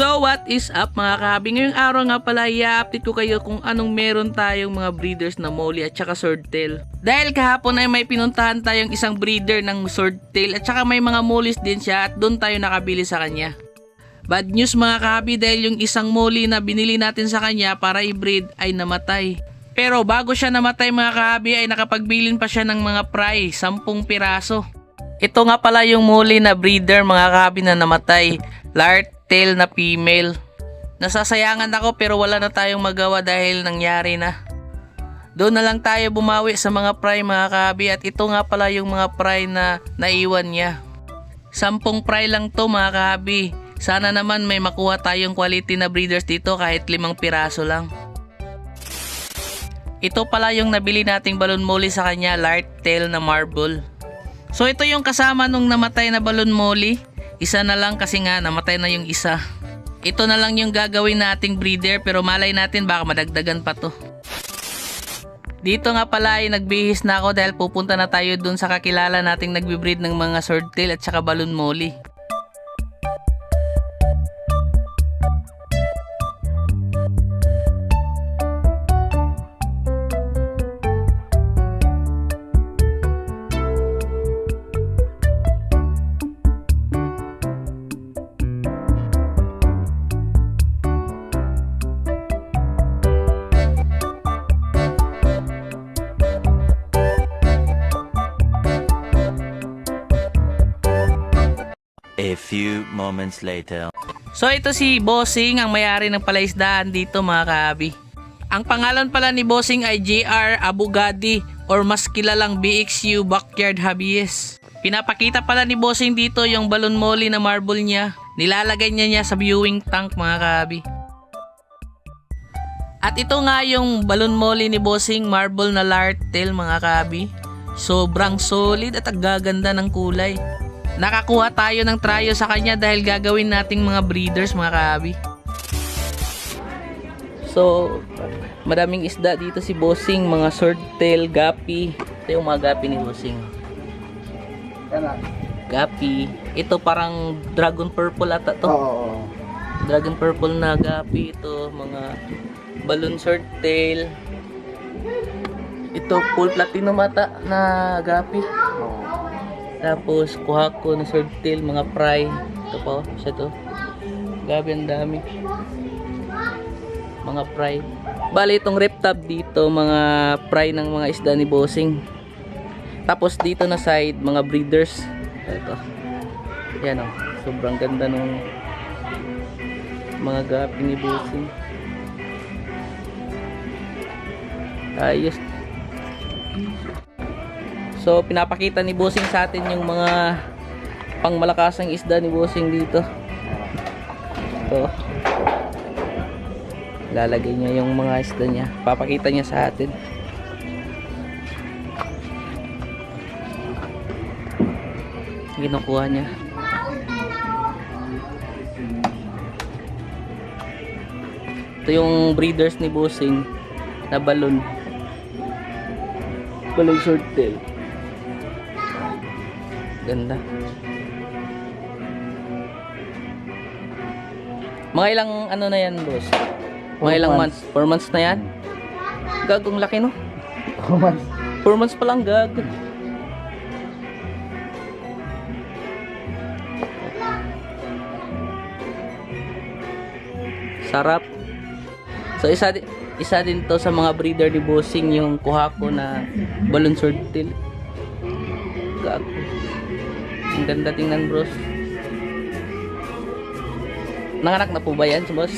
So what is up mga kahabi? Ngayong araw nga pala i-update ko kayo kung anong meron tayong mga breeders na molly at saka swordtail. Dahil kahapon ay may pinuntahan tayong isang breeder ng swordtail at saka may mga mollies din siya at doon tayo nakabili sa kanya. Bad news mga kahabi dahil yung isang molly na binili natin sa kanya para i-breed ay namatay. Pero bago siya namatay mga kahabi ay nakapagbilin pa siya ng mga fry, 10 piraso. Ito nga pala yung molly na breeder mga kahabi na namatay. Lartail na female. Nasasayangan ako pero wala na tayong magawa dahil nangyari na. Doon na lang tayo bumawi sa mga fry mga kahabi at ito nga pala yung mga fry na naiwan niya. 10 fry lang to mga kahabi. Sana naman may makuha tayong quality na breeders dito kahit 5 piraso lang. Ito pala yung nabili nating balon molly sa kanya, lartail na marble. So ito yung kasama nung namatay na balon molly. Isa na lang kasi nga namatay na yung isa. Ito na lang yung gagawin nating breeder pero malay natin baka madagdagan pa to. Dito nga pala ay nagbihis na ako dahil pupunta na tayo dun sa kakilala nating nagbe-breed ng mga swordtail at saka balon molly. A few moments later. So ito si Bossing ang may-ari ng palaisdaan dito mga kahabi. Ang pangalan pala ni Bossing ay JR Abugadi or mas kilalang BXU Backyard Hobbyist. Pinapakita pala ni Bossing dito yung balon molly na marble niya. Nilalagay niya sa viewing tank mga kahabi. At ito nga yung balon molly ni Bossing, marble na lartail mga kahabi. Sobrang solid at ang gaganda ng kulay. Nakakuha tayo ng tryo sa kanya dahil gagawin nating mga breeders mga kahabi. So, madaming isda dito si Bossing, mga swordtail, gapi. Ito yung mga gapi ni Bossing. Gapi. Ito parang dragon purple ata to. Dragon purple na gapi. Ito mga balloon swordtail. Ito full platinum ata na gapi. Tapos kuha ko na swordtail, mga fry. Ito pa, siya to. Gabi ang dami. Mga fry. Bali itong reptab dito, mga fry ng mga isda ni Bossing. Tapos dito na side, mga breeders. Ito. Yan o. Sobrang ganda ng mga gapi ni Bossing. Ayos. So pinapakita ni Bossing sa atin yung mga pangmalakasang isda ni Bossing dito. Ito. Lalagay niya yung mga isda niya. Papakita niya sa atin. Kinukuha niya. Ito yung breeders ni Bossing na balon. Balon swordtail. Ganda. Mga ilang ano na yan, boss? Mga ilang months? 4 months na yan? Gagong laki, no? 4 months. 4 months pa lang, gag. Sarap. So isa din to sa mga breeder ni Bossing yung kuha ko na balon swordtail. Gag. Ang ganda tingnan, bros. Nanganak na po ba yan, boss?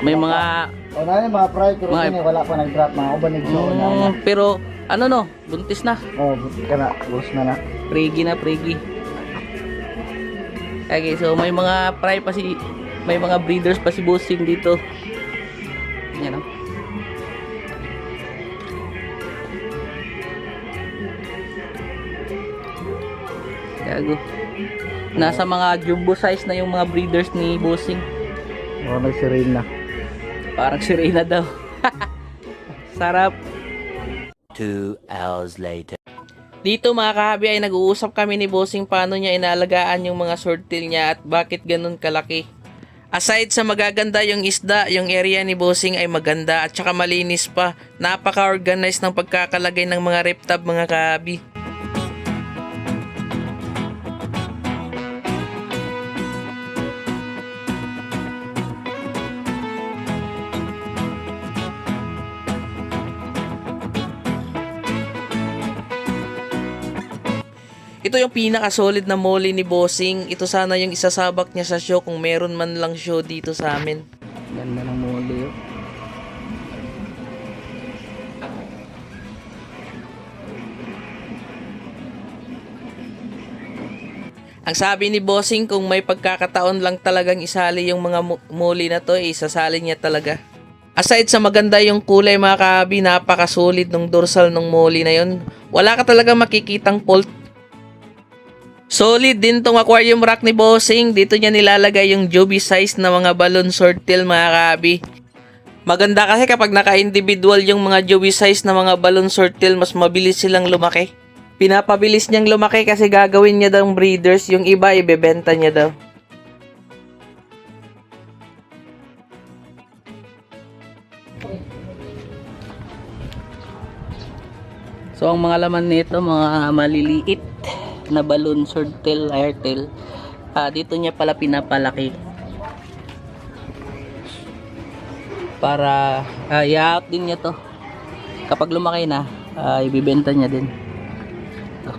May mga... O na yung mga fry, pero Mga- wala pa nag-drop, mga ubanig sa una. pero, ano no, buntis na. O, buti ka na, bus na na. Pregi na, pregi. Okay, so may mga fry pa si... May mga breeders pa si Bossing dito. Yan o. Gago. Nasa mga jumbo size na yung mga breeders ni Bossing. O, nagsirin na. Parang si Reyna daw. Sarap. 2 hours later. Dito mga kahabi ay nag-uusap kami ni Bossing paano niya inaalagaan yung mga swordtail niya at bakit ganun kalaki. Aside sa magaganda yung isda, yung area ni Bossing ay maganda at saka malinis pa. Napaka-organized ng pagkakalagay ng mga rep tab mga kahabi. Ito yung pinaka-solid na molly ni Bossing. Ito sana yung isasabak niya sa show kung meron man lang show dito sa amin. Ganda ng muli yun. Ang sabi ni Bossing, kung may pagkakataon lang talagang isali yung mga molly na to, isasali niya talaga. Aside sa maganda yung kulay mga kahabi, napaka-solid ng dorsal ng molly na yun. Wala ka talaga makikitang fault. Solid din tong aquarium rack ni Bossing. Dito niya nilalagay yung Joby size na mga balloon swordtail mga kahabi. Maganda kasi kapag naka-individual yung mga Joby size na mga balloon swordtail, mas mabilis silang lumaki. Pinapabilis niyang lumaki kasi gagawin niya daw breeders. Yung iba ibebenta niya daw. So ang mga laman nito, mga maliliit na balloon swordtail, airtail. Dito niya pala pinapalaki. Para i-out din niya to. Kapag lumaki na, ibibenta niya din. Ito.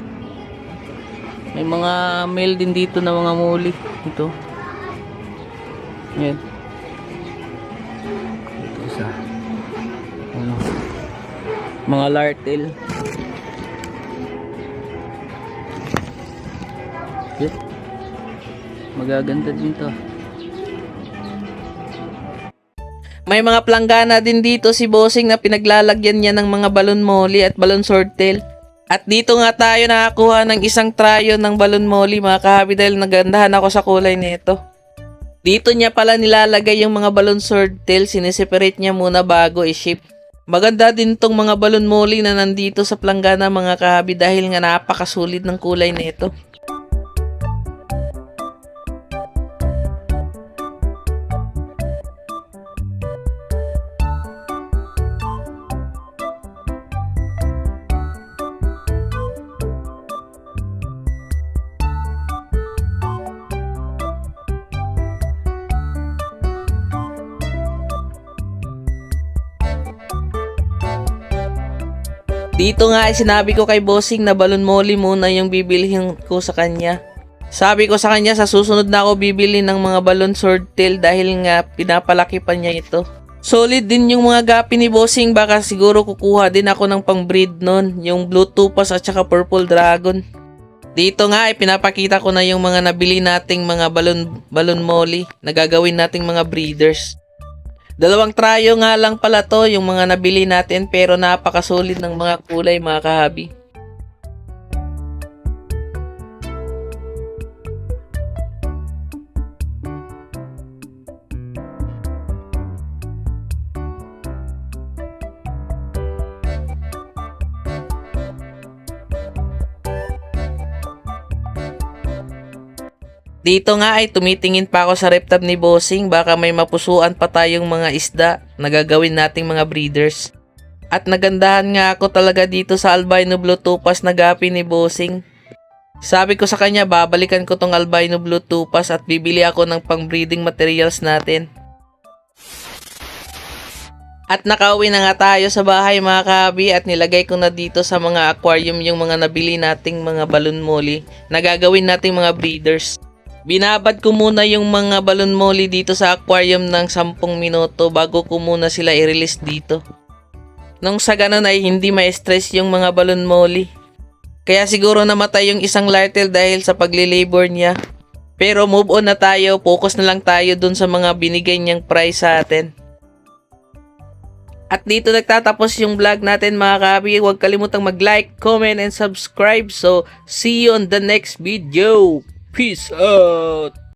May mga male din dito na mga muli. Ito. Yan. Ito isa. Ano? Mga lartail. Yan. Magaganda din to. May mga planggana din dito si Bossing na pinaglalagyan niya ng mga balloon molly at balloon swordtail. At dito nga tayo nakakuha ng isang tryo ng balloon molly mga kahabi dahil nagandahan ako sa kulay nito. Dito niya pala nilalagay yung mga balloon swordtail, sineseparate niya muna bago i-ship. Maganda din tong mga balloon molly na nandito sa planggana mga kahabi dahil nga napakasulit ng kulay nito. Dito nga ay sinabi ko kay Bossing na balloon molly muna yung bibilihin ko sa kanya. Sabi ko sa kanya sa susunod na ako bibili ng mga balloon swordtail dahil nga pinapalaki pa niya ito. Solid din yung mga gapi ni Bossing, baka siguro kukuha din ako ng pang-breed nun, yung blue topaz at saka purple dragon. Dito nga ay pinapakita ko na yung mga nabili nating mga balloon molly na gagawin nating mga breeders. Dalawang tryo nga lang pala to yung mga nabili natin pero napakasulit ng mga kulay mga kahabi. Dito nga ay tumitingin pa ako sa rep tab ni Bossing, baka may mapusuan pa tayong mga isda na gagawin nating mga breeders. At nagandahan nga ako talaga dito sa albino blue topaz na gapi ni Bossing. Sabi ko sa kanya babalikan ko tong albino blue topaz at bibili ako ng pang breeding materials natin. At nakauwi na nga tayo sa bahay mga kahabi at nilagay ko na dito sa mga aquarium yung mga nabili nating mga balloon molly na gagawin nating mga breeders. Binabad ko muna yung mga balloon molly dito sa aquarium ng 10 minuto bago ko muna sila i-release dito. Nung sa ganun ay hindi ma-stress yung mga balloon molly. Kaya siguro namatay yung isang lartail dahil sa pagli-labor niya. Pero move on na tayo, focus na lang tayo dun sa mga binigay niyang prize sa atin. At dito nagtatapos yung vlog natin mga kahabi. Huwag kalimutang mag-like, comment, and subscribe. So, see you on the next video. Peace out!